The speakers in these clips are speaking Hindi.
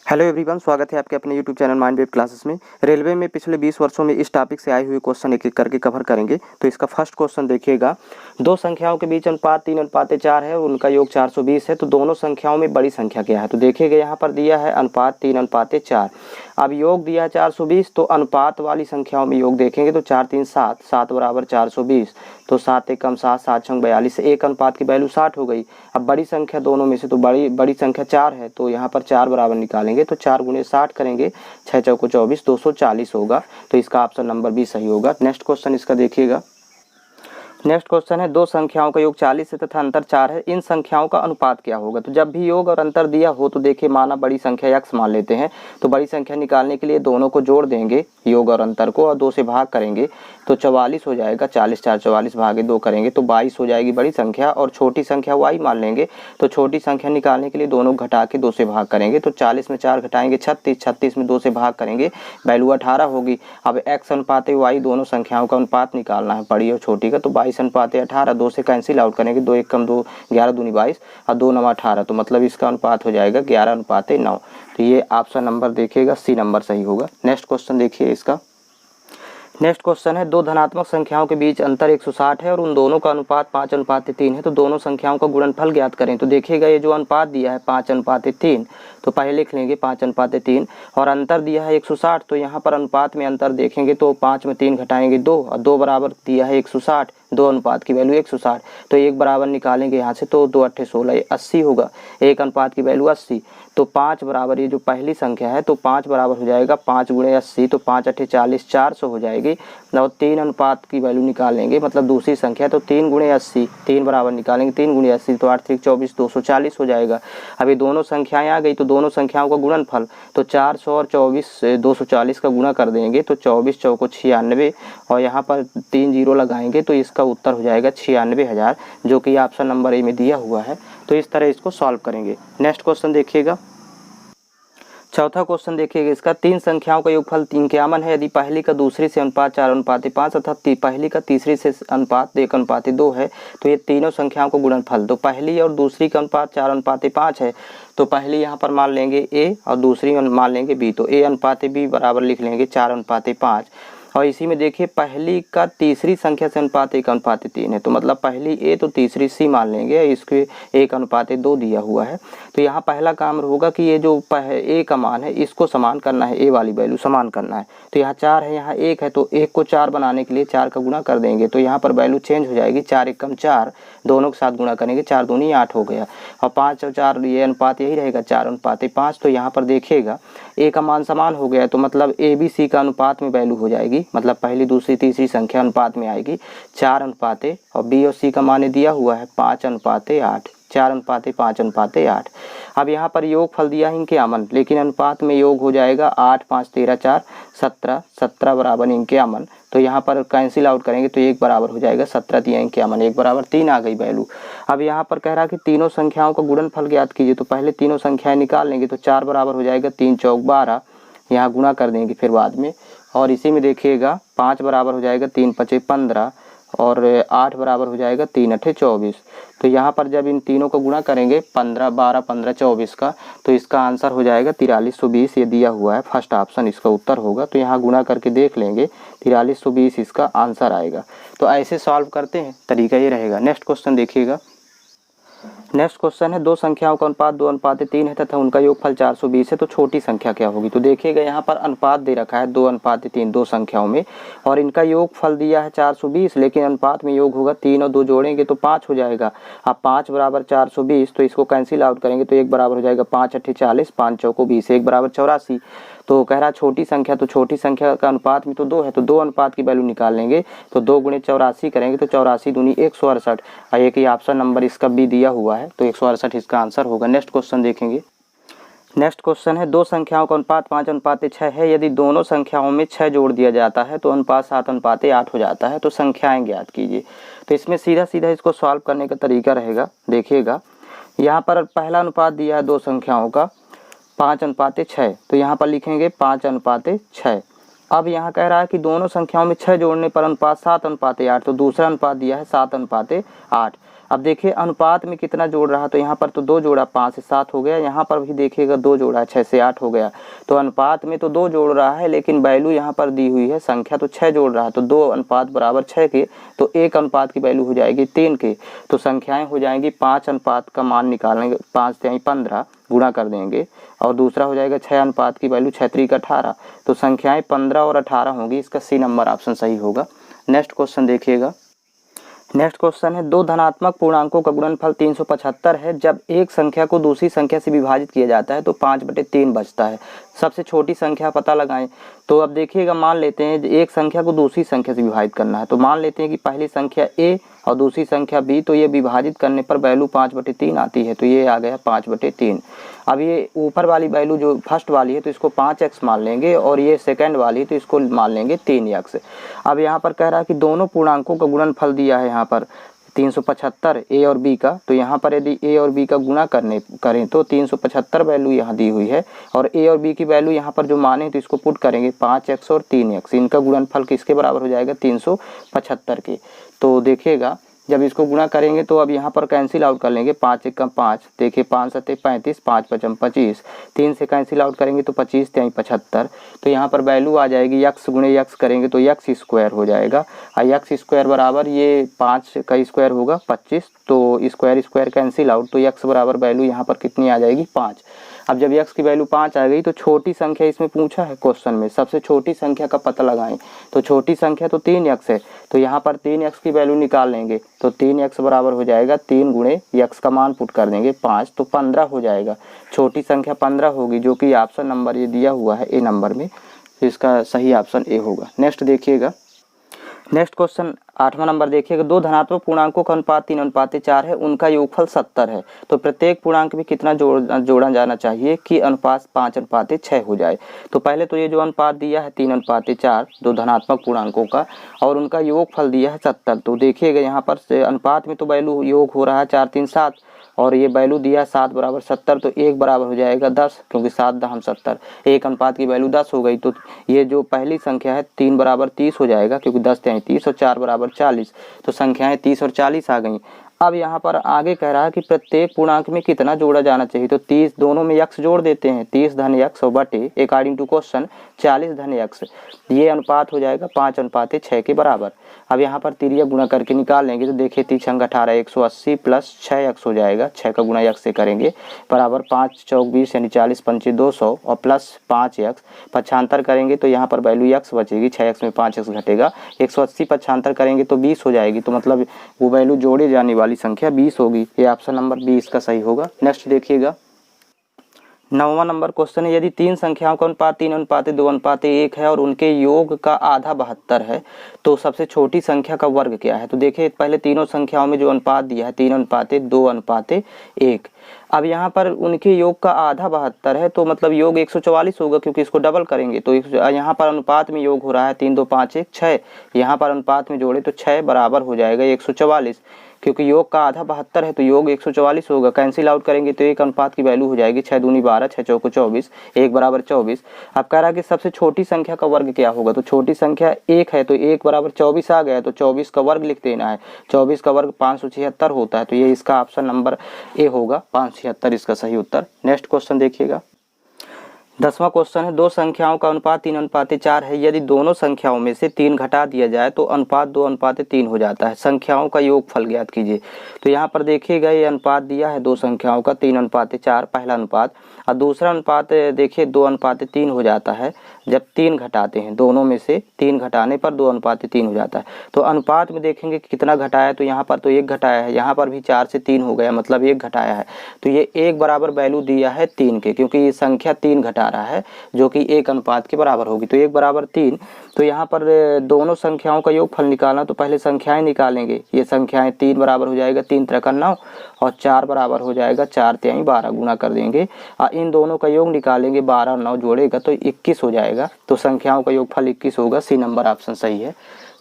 हेलो एवरीवन, स्वागत है आपके अपने YouTube channel mind wave classes में। रेलवे में पिछले 20 वर्षों में इस टॉपिक से आए हुए क्वेश्चन एक एक करके कवर करेंगे। तो इसका फर्स्ट क्वेश्चन देखिएगा, दो संख्याओं के बीच अनुपात 3:4 है और उनका योग 420 है, तो दोनों संख्याओं में बड़ी संख्या क्या है। तो देखिएगा यहाँ पर दिया है अनुपात 3:4। अब योग दिया है 420, तो अनुपात वाली संख्याओं में योग देखेंगे तो 4 3 7, 7 बराबर 420, तो 7 एकम 7, 7 छंग 42, एक अनुपात की वैल्यू 60 हो गई। अब बड़ी संख्या दोनों में से तो बड़ी संख्या 4 है, तो यहाँ पर 4 बराबर निकालेंगे तो 4 गुणे 60 करेंगे, 6 चौको 24, 240 होगा। तो इसका ऑप्शन नंबर बी सही होगा। नेक्स्ट क्वेश्चन इसका देखिएगा। नेक्स्ट क्वेश्चन है, दो संख्याओं का योग 40 है तथा अंतर 4 है, इन संख्याओं का अनुपात क्या होगा। तो जब भी योग और अंतर दिया हो तो देखिए माना बड़ी संख्या x मान लेते हैं, तो बड़ी संख्या निकालने के लिए दोनों को जोड़ देंगे, योग और अंतर को, और 2 से भाग करेंगे तो 44 हो जाएगा। 40 4 44 भागे 2 करेंगे तो 22 हो जाएगी बड़ी संख्या, और छोटी संख्या y मान लेंगे। तो छोटी संख्या निकालने के लिए दोनों घटा के 2 से भाग करेंगे तो 40 में 4 घटाएंगे 36, 36 में 2 से भाग करेंगे, वैल्यू 18 होगी। अब x अनुपात y दोनों संख्याओं का अनुपात निकालना है, बड़ी और छोटी का। तो 22 अनुपात 18, 2 से कैंसिल आउट करेंगे, 2 1 कम 2, 11 दूनी 22 और 2 9 18, तो मतलब इसका अनुपात हो जाएगा 11:9। तो ये ऑप्शन नंबर देखिएगा, सी नंबर सही होगा। नेक्स्ट क्वेश्चन देखिए इसका। नेक्स्ट क्वेश्चन है, दो धनात्मक संख्याओं के बीच अंतर 160 है और उन दोनों का अनुपात 5:3 है, तो दोनों संख्याओं का गुणनफल ज्ञात करें। तो देखिएगा ये जो अनुपात दिया है 5:3, तो पहले लिख लेंगे 5:3, और अंतर दिया है 160, तो यहाँ पर अनुपात में अंतर देखेंगे तो 5 में 3 घटाएंगे 2, और 2 बराबर दिया है 160, 2 अनुपात की वैल्यू 160, तो 1 बराबर निकालेंगे यहाँ से तो 2 8 16, 80 होगा। 1 अनुपात की वैल्यू 80, तो 5 बराबर, ये जो पहली संख्या है तो 5 बराबर हो जाएगा 5 गुणे 80, तो 5 8 40, 400 हो जाएगी। और 3 अनुपात की वैल्यू निकालेंगे, मतलब दूसरी संख्या, तो 3 गुणे 80, 3 बराबर निकालेंगे 3 गुणे 80, तो 8 3 24, 240 हो जाएगा। अभी दोनों संख्याएं आ गई तो दोनों संख्याओं का गुणनफल, तो 400 और 24 240 का गुणा कर देंगे तो 24 चौको 96, और यहाँ पर 3 जीरो लगाएंगे तो इसका उत्तर हो जाएगा 96,000, जो कि ऑप्शन नंबर ए में दिया हुआ है। तो इस तरह इसको सॉल्व करेंगे। नेक्स्ट क्वेश्चन देखिएगा। चौथा क्वेश्चन देखिएगा इसका, तीन संख्याओं का योगफल 51 है यदि पहली का दूसरी से अनुपात 4:5 तथा पहली का तीसरी से अनुपात 1:2 है, तो ये तीनों संख्याओं का गुणनफल, तो पहली और दूसरी का अनुपात 4:5 है, तो पहली यहाँ पर मान लेंगे a और दूसरी मान लेंगे b, तो a/b बराबर लिख लेंगे 4:5। और इसी में देखिए पहली का तीसरी संख्या से अनुपात 1:3 है, तो मतलब पहली ए तो तीसरी सी मान लेंगे, इसके 1:2 दिया हुआ है। तो यहाँ पहला काम होगा कि ये जो ए का मान है इसको समान करना है, ए वाली वैल्यू समान करना है। तो यहाँ 4 है, यहाँ 1 है, तो 1 को 4 बनाने के लिए 4 का गुणा कर देंगे, तो यहाँ पर वैल्यू चेंज हो जाएगी, 4 एकम 4, दोनों के साथ गुणा करेंगे, 4 दूनी 8 हो गया, और 5 और 4 ये अनुपात यही रहेगा 4:5। तो यहाँ पर देखिएगा ए का मान समान हो गया, तो मतलब ए बी सी का अनुपात में वैल्यू हो जाएगी, मतलब पहली दूसरी तीसरी संख्या अनुपात में आएगी 4:, और बी और सी का मान दिया हुआ है 5:8, 4:5:8। अब यहाँ पर योग फल दिया है 51, लेकिन अनुपात में योग हो जाएगा 8 5 13 4 17, 17 बराबर 51, तो यहाँ पर कैंसिल आउट करेंगे तो 1 बराबर हो जाएगा 17 3 51, 1 बराबर 3 आ गई वैल्यू। अब यहाँ पर कह रहा है कि तीनों संख्याओं का गुणनफल ज्ञात कीजिए, तो पहले तीनों संख्याएं निकाल लेंगे, तो 4 बराबर हो जाएगा 3 चौक 12, यहाँ गुणा कर देंगे फिर बाद में, और इसी में देखिएगा 5 बराबर हो जाएगा 3 5 15, और 8 बराबर हो जाएगा 3 8 24। तो यहाँ पर जब इन तीनों को गुणा करेंगे 15 12 15 24 का, तो इसका आंसर हो जाएगा 4320, ये दिया हुआ है, फर्स्ट ऑप्शन इसका उत्तर होगा। तो यहाँ गुणा करके देख लेंगे, 4320 इसका आंसर आएगा। तो ऐसे सॉल्व करते हैं, तरीका ये रहेगा। नेक्स्ट क्वेश्चन देखिएगा। नेक्स्ट क्वेश्चन है, दो संख्याओं का अनुपात 2:3 है तथा उनका योगफल 420 है, तो छोटी संख्या क्या होगी। तो देखिएगा यहाँ पर अनुपात दे रखा है 2:3 दो संख्याओं में, और इनका योगफल दिया है 420, लेकिन अनुपात में योग होगा 3 और 2 जोड़ेंगे तो 5 हो जाएगा। अब 5 बराबर 420, तो इसको कैंसिल आउट करेंगे तो 1 बराबर हो जाएगा 5 8 40, 5 चौको 20, 1 बराबर 84। तो कह रहा छोटी संख्या, तो छोटी संख्या का अनुपात में तो 2 है, तो 2 अनुपात की वैल्यू निकाल लेंगे, तो 2 गुणे 84 करेंगे तो 84 दूनी 168, और एक ही ऑप्शन नंबर इसका भी दिया हुआ है, तो 168 इसका आंसर होगा। नेक्स्ट क्वेश्चन देखेंगे। नेक्स्ट क्वेश्चन है, दो संख्याओं का अनुपात 5:6 है यदि दोनों संख्याओं में 6 जोड़ दिया जाता है तो अनुपात 7:8 हो जाता है, तो संख्याएं ज्ञात कीजिए। तो इसमें सीधा सीधा इसको सॉल्व करने का तरीका रहेगा। देखिएगा यहाँ पर पहला अनुपात दिया है दो संख्याओं का 5:6, तो यहाँ पर लिखेंगे 5:6। अब यहाँ कह रहा है कि दोनों संख्याओं में 6 जोड़ने पर अनुपात 7:8, तो दूसरा अनुपात दिया है 7:8। अब देखिए अनुपात में कितना जोड़ रहा, तो यहाँ पर तो 2 जोड़ा 5 से 7 हो गया, यहाँ पर भी देखिएगा 2 जोड़ा 6 से 8 हो गया। तो अनुपात में तो 2 जोड़ रहा है, लेकिन वैल्यू यहाँ पर दी हुई है संख्या तो 6 जोड़ रहा है, तो 2 अनुपात बराबर 6 के, तो 1 अनुपात की वैल्यू हो जाएगी 3 के। तो संख्याएं हो जाएंगी 5 अनुपात का मान निकालेंगे, 5 × 15 गुणा कर देंगे, और दूसरा हो जाएगा 6 अनुपात की वैल्यू 6 × 3 = 18। तो संख्याएं 15 और 18 होंगी, इसका सी नंबर ऑप्शन सही होगा। नेक्स्ट क्वेश्चन देखिएगा। नेक्स्ट क्वेश्चन है, दो धनात्मक पूर्णांकों का गुणनफल 375 है। जब एक संख्या को दूसरी संख्या से विभाजित किया जाता है तो 5/3 बचता है। सबसे छोटी संख्या पता लगाएं। तो अब देखिएगा, मान लेते हैं एक संख्या को दूसरी संख्या से विभाजित करना है, तो मान लेते हैं कि पहली संख्या a और दूसरी संख्या b, तो ये विभाजित करने पर वैल्यू 5/3 आती है, तो ये आ गया 5/3। अब ये ऊपर वाली वैल्यू जो फर्स्ट वाली है तो इसको 5x मान लेंगे, और ये सेकंड वाली है तो इसको मान लेंगे 3x। अब यहाँ पर कह रहा है कि दोनों पूर्णांकों का गुणनफल दिया है यहाँ पर 375 a और b का, तो यहाँ पर यदि a और b का गुणा करें तो 375 वैल्यू यहाँ दी हुई है, और a और b की वैल्यू यहाँ पर जो माने तो इसको पुट करेंगे 5x और 3x, इनका गुणनफल किसके बराबर हो जाएगा 375 के। तो देखिएगा जब इसको गुणा करेंगे तो अब यहाँ पर कैंसिल आउट कर लेंगे, 5 × 5, देखिए 5 × 7 = 35, 5 × 5 = 25, 3 से कैंसिल आउट करेंगे तो 25 × 3 = 75। तो यहाँ पर वैल्यू आ जाएगी x × x करेंगे तो x² हो जाएगा, और x² बराबर ये 5 का स्क्वायर होगा 25, तो स्क्वायर कैंसिल आउट, तो x बराबर वैल्यू यहाँ पर कितनी आ जाएगी 5। अब जब x की वैल्यू 5 आ गई तो छोटी संख्या इसमें पूछा है क्वेश्चन में, सबसे छोटी संख्या का पता लगाएं। तो छोटी संख्या तो 3x है, तो यहाँ पर 3x की वैल्यू निकाल लेंगे, तो 3x बराबर हो जाएगा 3 × x का मान पुट कर देंगे 5, तो 15 हो जाएगा। छोटी संख्या 15 होगी, जो कि ऑप्शन नंबर ये दिया हुआ है ए नंबर में, तो इसका सही ऑप्शन ए होगा। नेक्स्ट देखिएगा। नेक्स्ट क्वेश्चन 8वां नंबर देखिएगा, दो धनात्मक पूर्णांकों का अनुपात 3:4 है, उनका योगफल 70 है, तो प्रत्येक पूर्णांक में कितना जोड़ा जाना चाहिए कि अनुपात 5:6 हो जाए। तो पहले तो ये जो अनुपात दिया है 3:4 दो धनात्मक पूर्णांकों का, और उनका योगफल दिया है 70। तो देखिएगा यहाँ पर से अनुपात में तो वैल्यू योग हो रहा है 4 3 7, और ये वैल्यू दिया है 7 = 70, तो 1 बराबर हो जाएगा 10, क्योंकि 7 × 70, एक अनुपात की वैल्यू 10 हो गई। तो ये जो पहली संख्या है 3 = 30 हो जाएगा, क्योंकि 10 × 30 और 4 = 40, तो संख्याएं 30 और 40 आ गई। अब यहाँ पर आगे कह रहा है कि प्रत्येक पूर्णांक में कितना जोड़ा जाना चाहिए, तो 30 दोनों में x जोड़ देते हैं, 30 धन x और बटे अकॉर्डिंग टू क्वेश्चन 40 धन x, ये अनुपात हो जाएगा 5:6 के बराबर। अब यहाँ पर तिरिया गुणा करके निकाल लेंगे, तो देखिए 3 × 18 180 प्लस 6x हो जाएगा, 6 का गुणा x से करेंगे बराबर 5 × 4 = 20 यानी 40 × 5 = 200 और प्लस 5x, 75 करेंगे तो यहाँ पर वैल्यू x बचेगी, 6x में 5x घटेगा, 180 75 करेंगे तो 20 हो जाएगी, तो मतलब वो वैल्यू जोड़े जाने वाली संख्या 20 होगी। ये ऑप्शन नंबर 20 का सही होगा। नेक्स्ट देखिएगा। 9वां नंबर क्वेश्चन है, यदि तीन संख्याओं का अनुपात 3:2:1 है और उनके योग का आधा 72 है, तो सबसे छोटी संख्या का वर्ग क्या है। तो देखिए पहले तीनों संख्याओं में जो अनुपात दिया है 3:2:1, अब यहाँ पर उनके योग का आधा 72 है, तो मतलब योग 144 होगा, क्योंकि इसको डबल करेंगे तो यहाँ पर अनुपात में योग हो रहा है 3 2 5 1 6, यहाँ पर अनुपात में जोड़े तो 6 बराबर हो जाएगा 144, क्योंकि योग का आधा 72 है तो योग 144 होगा, कैंसिल आउट करेंगे तो एक अनुपात की वैल्यू हो जाएगी 6 दूनी 12 6 चौको 24, 1 = 24। अब कह रहा है कि सबसे छोटी संख्या का वर्ग क्या होगा, तो छोटी संख्या 1 है तो 1 = 24 आ गया, तो 24 का वर्ग लिख देना है, 24 का वर्ग 576 होता है, तो ये इसका ऑप्शन नंबर ए होगा, 576 इसका सही उत्तर। नेक्स्ट क्वेश्चन देखिएगा। 10वां क्वेश्चन है, दो संख्याओं का अनुपात 3:4 है, यदि दोनों संख्याओं में से 3 घटा दिया जाए तो अनुपात 2:3 हो जाता है, संख्याओं का योगफल ज्ञात कीजिए। तो यहाँ पर देखिएगा ये अनुपात दिया है दो संख्याओं का 3:4 पहला अनुपात, और दूसरा अनुपात देखिए 2:3 हो जाता है जब 3 घटाते हैं, दोनों में से 3 घटाने पर 2:3 हो जाता है। तो अनुपात में देखेंगे कि कितना घटाया, तो यहाँ पर तो 1 घटाया है, यहाँ पर भी 4 से 3 हो गया, मतलब 1 घटाया है, तो ये 1 बराबर वैल्यू दिया है 3 के, क्योंकि ये संख्या 3 घटा रहा है जो कि 1 अनुपात के बराबर होगी, तो 1 = 3। तो यहाँ पर दोनों संख्याओं का योगफल निकालना, तो पहले संख्याएं निकालेंगे, ये संख्याएं 3 बराबर हो जाएगा 3 × 3 = 9 और 4 बराबर हो जाएगा 4 × 3 = 12, गुणा कर देंगे और इन दोनों का योग निकालेंगे, 12 और 9 जोड़ेगा तो 21 हो जाएगा, तो संख्याओं का योगफल 21 होगा, सी नंबर ऑप्शन सही है।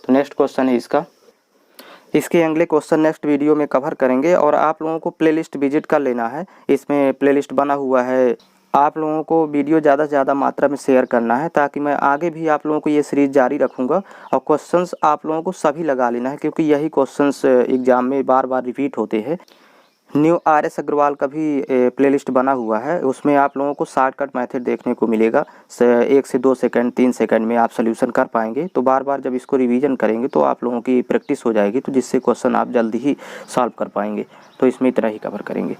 तो नेक्स्ट क्वेश्चन है इसके अगले क्वेश्चन नेक्स्ट वीडियो में कवर करेंगे, और आप लोगों को प्लेलिस्ट विजिट कर लेना है, इसमें प्लेलिस्ट बना हुआ है आप लोगों को वीडियो ज़्यादा से ज़्यादा मात्रा में शेयर करना है, ताकि मैं आगे भी आप लोगों को ये सीरीज़ जारी रखूँगा। और क्वेश्चंस आप लोगों को सभी लगा लेना है, क्योंकि यही क्वेश्चंस एग्ज़ाम में बार बार रिपीट होते हैं। न्यू RS अग्रवाल का भी प्लेलिस्ट बना हुआ है, उसमें आप लोगों को शॉर्टकट मेथड देखने को मिलेगा। 1 से 2 सेकंड 3 सेकंड में आप सोल्यूशन कर पाएंगे। तो बार बार जब इसको रिवीजन करेंगे तो आप लोगों की प्रैक्टिस हो जाएगी, तो जिससे क्वेश्चन आप जल्दी ही सॉल्व कर पाएंगे। तो इसमें इतना ही कवर करेंगे।